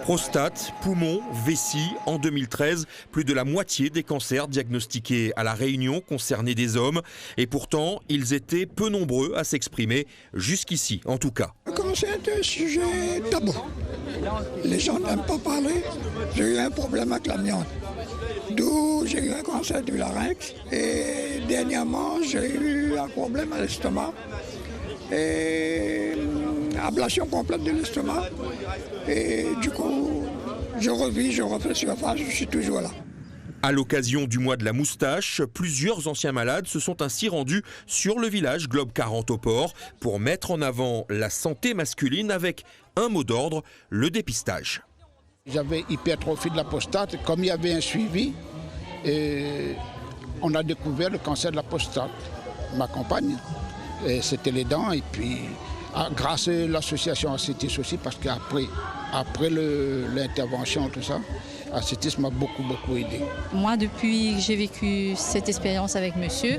Prostate, poumon, vessie, en 2013, plus de la moitié des cancers diagnostiqués à La Réunion concernaient des hommes. Et pourtant, ils étaient peu nombreux à s'exprimer, jusqu'ici en tout cas. Le cancer est un sujet tabou. Les gens n'aiment pas parler. J'ai eu un problème avec l'amiante. D'où j'ai eu un cancer du larynx. Et dernièrement, j'ai eu un problème à l'estomac. Et ablation complète de l'estomac. Et du coup, je revis, je refais surface, je suis toujours là. À l'occasion du mois de la moustache, plusieurs anciens malades se sont ainsi rendus sur le village Globe 40 au Port pour mettre en avant la santé masculine avec un mot d'ordre, le dépistage. J'avais hypertrophie de la prostate, comme il y avait un suivi, et on a découvert le cancer de la prostate. Ma compagne, c'était les dents, et puis grâce à l'association Acétis aussi, parce qu'après l'intervention, tout ça, Acétis m'a beaucoup aidé. Moi, depuis que j'ai vécu cette expérience avec monsieur,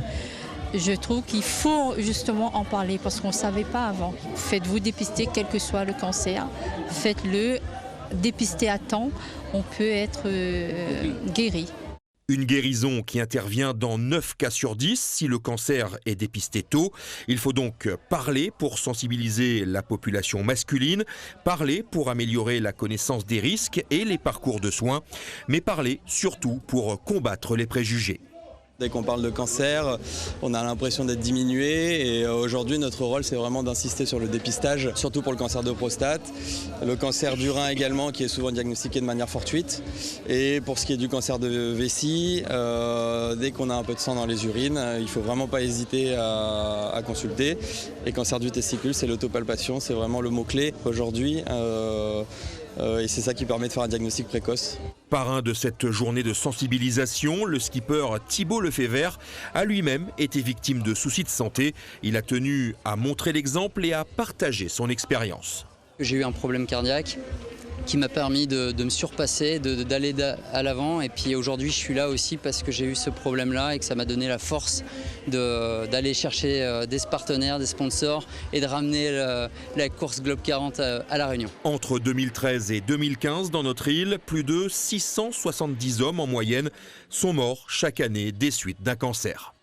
je trouve qu'il faut justement en parler parce qu'on ne savait pas avant. Faites-vous dépister, quel que soit le cancer, faites-le, dépister à temps, on peut être guéri. Une guérison qui intervient dans 9 cas sur 10 si le cancer est dépisté tôt. Il faut donc parler pour sensibiliser la population masculine, parler pour améliorer la connaissance des risques et les parcours de soins, mais parler surtout pour combattre les préjugés. Dès qu'on parle de cancer, on a l'impression d'être diminué et aujourd'hui notre rôle c'est vraiment d'insister sur le dépistage, surtout pour le cancer de prostate, le cancer du rein également qui est souvent diagnostiqué de manière fortuite et pour ce qui est du cancer de vessie, dès qu'on a un peu de sang dans les urines, il ne faut vraiment pas hésiter à consulter. Et cancer du testicule, c'est l'autopalpation, c'est vraiment le mot-clé aujourd'hui. Et c'est ça qui permet de faire un diagnostic précoce. Parrain de cette journée de sensibilisation, le skipper Thibaut Lefebvre a lui-même été victime de soucis de santé. Il a tenu à montrer l'exemple et à partager son expérience. J'ai eu un problème cardiaque qui m'a permis de me surpasser, d'aller à l'avant. Et puis aujourd'hui, je suis là aussi parce que j'ai eu ce problème-là et que ça m'a donné la force d'aller chercher des partenaires, des sponsors et de ramener la course Globe 40 à La Réunion. Entre 2013 et 2015, dans notre île, plus de 670 hommes en moyenne sont morts chaque année des suites d'un cancer.